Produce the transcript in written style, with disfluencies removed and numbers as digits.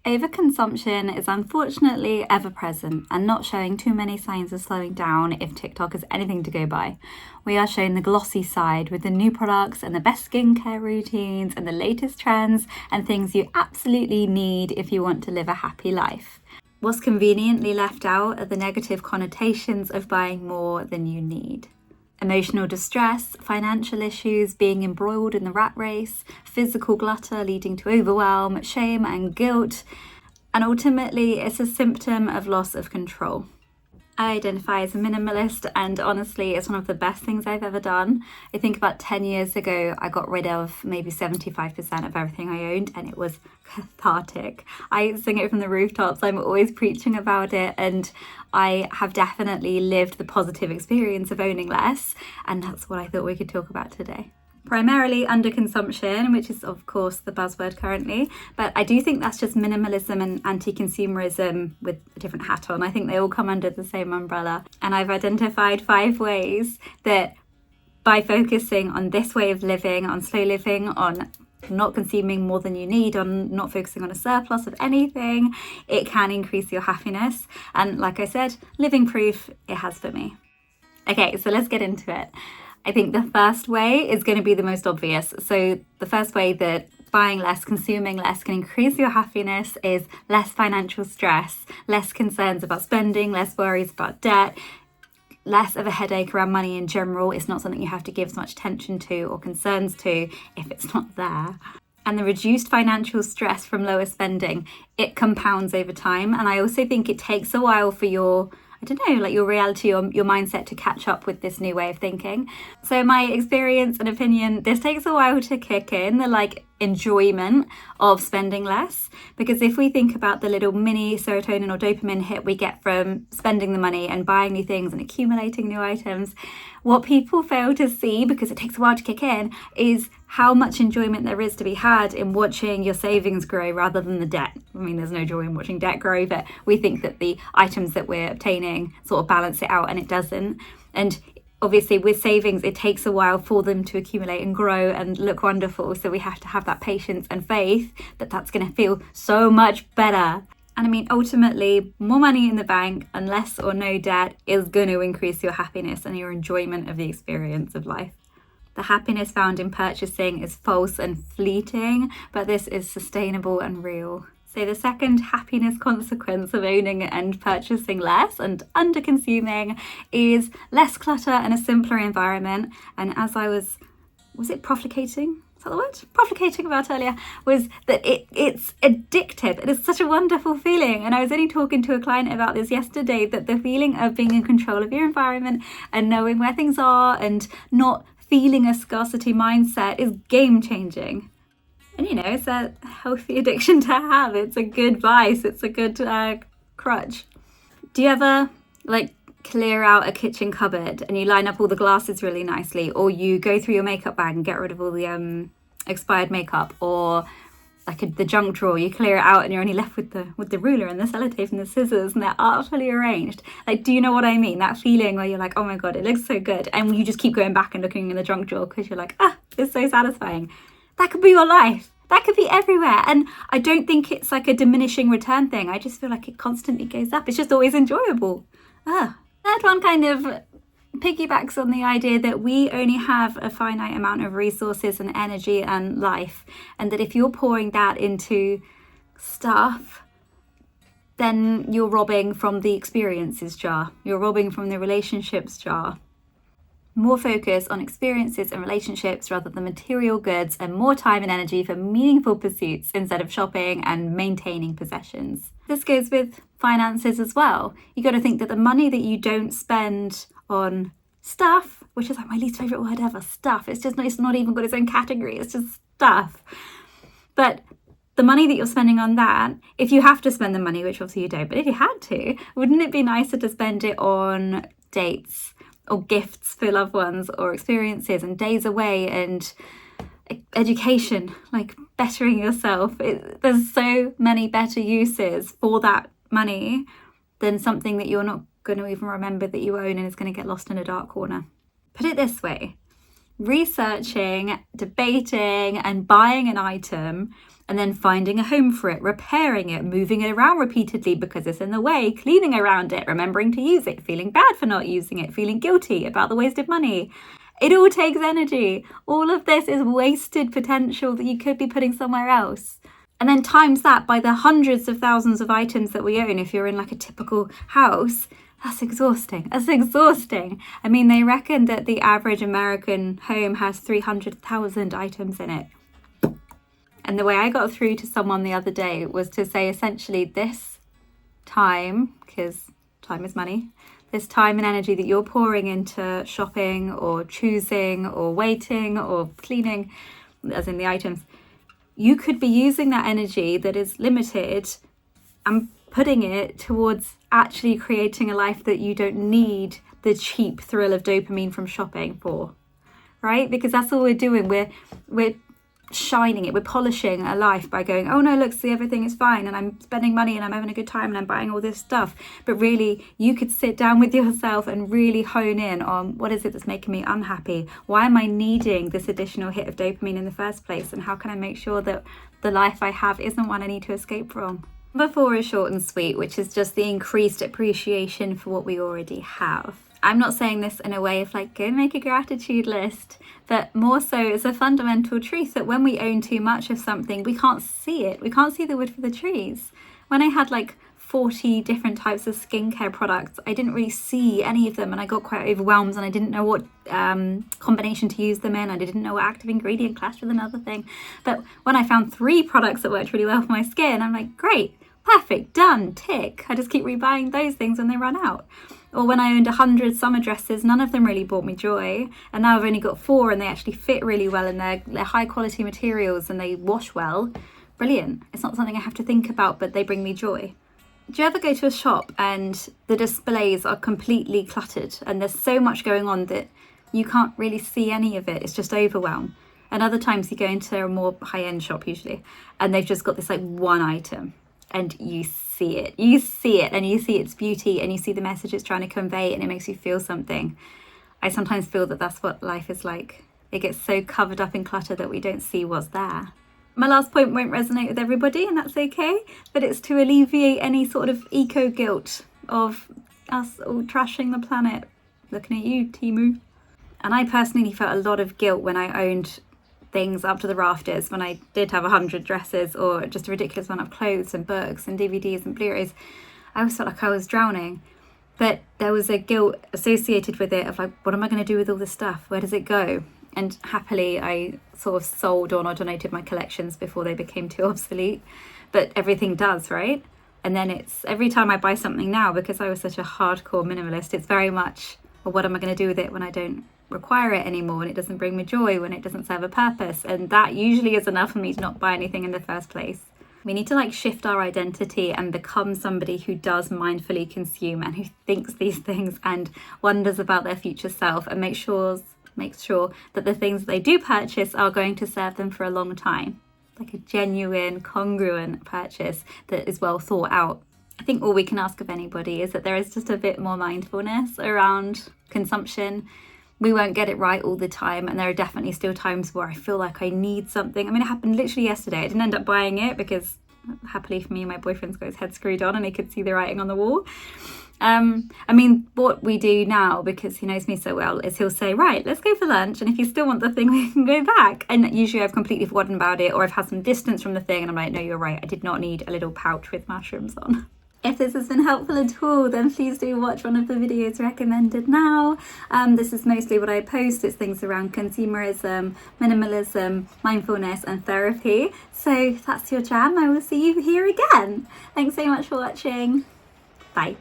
Overconsumption is unfortunately ever present and not showing too many signs of slowing down if TikTok is anything to go by. We are shown the glossy side with the new products and the best skincare routines and the latest trends and things you absolutely need if you want to live a happy life. What's conveniently left out are the negative connotations of buying more than you need. Emotional distress, financial issues, being embroiled in the rat race, physical glutter leading to overwhelm, shame and guilt, and ultimately it's a symptom of loss of control. I identify as a minimalist, and honestly it's one of the best things I've ever done. I think about 10 years ago I got rid of maybe 75% of everything I owned, and it was cathartic. I sing it from the rooftops, I'm always preaching about it, and I have definitely lived the positive experience of owning less, and that's what I thought we could talk about today. Primarily underconsumption, which is of course the buzzword currently, but I do think that's just minimalism and anti-consumerism with a different hat on. I think they all come under the same umbrella, and I've identified 5 ways that by focusing on this way of living, on slow living, on not consuming more than you need, on not focusing on a surplus of anything, it can increase your happiness. And like I said, living proof it has for me. Okay, so let's get into it. I think the first way is going to be the most obvious. So the first way that buying less, consuming less can increase your happiness is less financial stress, less concerns about spending, less worries about debt, less of a headache around money in general. It's not something you have to give as much attention to or concerns to if it's not there. And the reduced financial stress from lower spending, it compounds over time. And I also think it takes a while for your your reality or your mindset to catch up with this new way of thinking. So my experience and opinion, this takes a while to kick in, the enjoyment of spending less. Because if we think about the little mini serotonin or dopamine hit we get from spending the money and buying new things and accumulating new items, what people fail to see, because it takes a while to kick in, is how much enjoyment there is to be had in watching your savings grow rather than the debt. I mean, there's no joy in watching debt grow, but we think that the items that we're obtaining sort of balance it out, and it doesn't. And obviously with savings, it takes a while for them to accumulate and grow and look wonderful. So we have to have that patience and faith that that's going to feel so much better. And I mean, ultimately, more money in the bank and less or no debt is going to increase your happiness and your enjoyment of the experience of life. The happiness found in purchasing is false and fleeting, but this is sustainable and real. So the second happiness consequence of owning and purchasing less and under-consuming is less clutter and a simpler environment. And as I was it profligating? Is that the word? Profligating about earlier, was that it's addictive. It is such a wonderful feeling. And I was only talking to a client about this yesterday, that the feeling of being in control of your environment and knowing where things are and not feeling a scarcity mindset is game changing. And it's a healthy addiction to have. It's a good vice. It's a good crutch. Do you ever clear out a kitchen cupboard and you line up all the glasses really nicely, or you go through your makeup bag and get rid of all the expired makeup, or the junk drawer, you clear it out and you're only left with the ruler and the sellotape and the scissors, and they're artfully arranged? Do you know what I mean? That feeling where you're like, oh my god, it looks so good, and you just keep going back and looking in the junk drawer because you're like, it's so satisfying. That could be your life. That could be everywhere. And I don't think it's a diminishing return thing. I just feel like it constantly goes up. It's just always enjoyable. Third one kind of piggybacks on the idea that we only have a finite amount of resources and energy and life, and that if you're pouring that into stuff, then you're robbing from the experiences jar. You're robbing from the relationships jar. More focus on experiences and relationships rather than material goods, and more time and energy for meaningful pursuits instead of shopping and maintaining possessions. This goes with finances as well. You got to think that the money that you don't spend on stuff, which is my least favorite word ever, stuff. It's not even got its own category. It's just stuff. But the money that you're spending on that, if you have to spend the money, which obviously you don't, but if you had to, wouldn't it be nicer to spend it on dates or gifts for loved ones or experiences and days away and education, bettering yourself? There's so many better uses for that money than something that you're not going to even remember that you own and is going to get lost in a dark corner. Put it this way, researching, debating, and buying an item, and then finding a home for it, repairing it, moving it around repeatedly because it's in the way, cleaning around it, remembering to use it, feeling bad for not using it, feeling guilty about the wasted money. It all takes energy. All of this is wasted potential that you could be putting somewhere else. And then times that by the hundreds of thousands of items that we own, if you're in like a typical house, that's exhausting. That's exhausting. I mean, they reckon that the average American home has 300,000 items in it. And the way I got through to someone the other day was to say essentially this time, because time is money, this time and energy that you're pouring into shopping or choosing or waiting or cleaning, as in the items, you could be using that energy that is limited and putting it towards actually creating a life that you don't need the cheap thrill of dopamine from shopping for, right? Because that's all we're doing. We're shining it, we're polishing a life by going, oh no, look, see, everything is fine and I'm spending money and I'm having a good time and I'm buying all this stuff. But really, you could sit down with yourself and really hone in on what is it that's making me unhappy? Why am I needing this additional hit of dopamine in the first place? And how can I make sure that the life I have isn't one I need to escape from? Number 4 is short and sweet, which is just the increased appreciation for what we already have. I'm not saying this in a way of like, go make a gratitude list, but more so it's a fundamental truth that when we own too much of something, we can't see it. We can't see the wood for the trees. When I had like 40 different types of skincare products, I didn't really see any of them and I got quite overwhelmed and I didn't know what combination to use them in. I didn't know what active ingredient clashed with another thing. But when I found 3 products that worked really well for my skin, I'm like, great, perfect, done, tick. I just keep rebuying those things when they run out. Or when I owned 100 summer dresses, none of them really brought me joy. And now I've only got 4 and they actually fit really well and they're high quality materials and they wash well. Brilliant. It's not something I have to think about, but they bring me joy. Do you ever go to a shop and the displays are completely cluttered and there's so much going on that you can't really see any of it? It's just overwhelm. And other times you go into a more high-end shop usually and they've just got this like one item. And you see it and you see its beauty and you see the message it's trying to convey and it makes you feel something. I sometimes feel that that's what life is like. It gets so covered up in clutter that we don't see what's there. My last point won't resonate with everybody and that's okay, but it's to alleviate any sort of eco guilt of us all trashing the planet. Looking at you, Timu. And I personally felt a lot of guilt when I owned things up to the rafters, when I did have 100 dresses or just a ridiculous amount of clothes and books and DVDs and Blu-rays. I always felt like I was drowning, but there was a guilt associated with it of like, what am I going to do with all this stuff? Where does it go? And happily I sort of sold or donated my collections before they became too obsolete, but everything does, right? And then it's every time I buy something now, because I was such a hardcore minimalist, it's very much, well, what am I going to do with it when I don't require it anymore and it doesn't bring me joy, when it doesn't serve a purpose? And that usually is enough for me to not buy anything in the first place. We need to like shift our identity and become somebody who does mindfully consume and who thinks these things and wonders about their future self and makes sure that the things they do purchase are going to serve them for a long time. Like a genuine, congruent purchase that is well thought out. I think all we can ask of anybody is that there is just a bit more mindfulness around consumption. We won't get it right all the time, and there are definitely still times where I feel like I need something. I mean, it happened literally yesterday. I didn't end up buying it because, happily for me, my boyfriend's got his head screwed on and he could see the writing on the wall. I mean, what we do now, because he knows me so well, is he'll say, right, let's go for lunch, and if you still want the thing, we can go back. And usually I've completely forgotten about it, or I've had some distance from the thing and I'm like, no, you're right, I did not need a little pouch with mushrooms on. If this has been helpful at all, then please do watch one of the videos recommended now. This is mostly what I post. It's things around consumerism, minimalism, mindfulness and therapy. So if that's your jam, I will see you here again. Thanks so much for watching. Bye.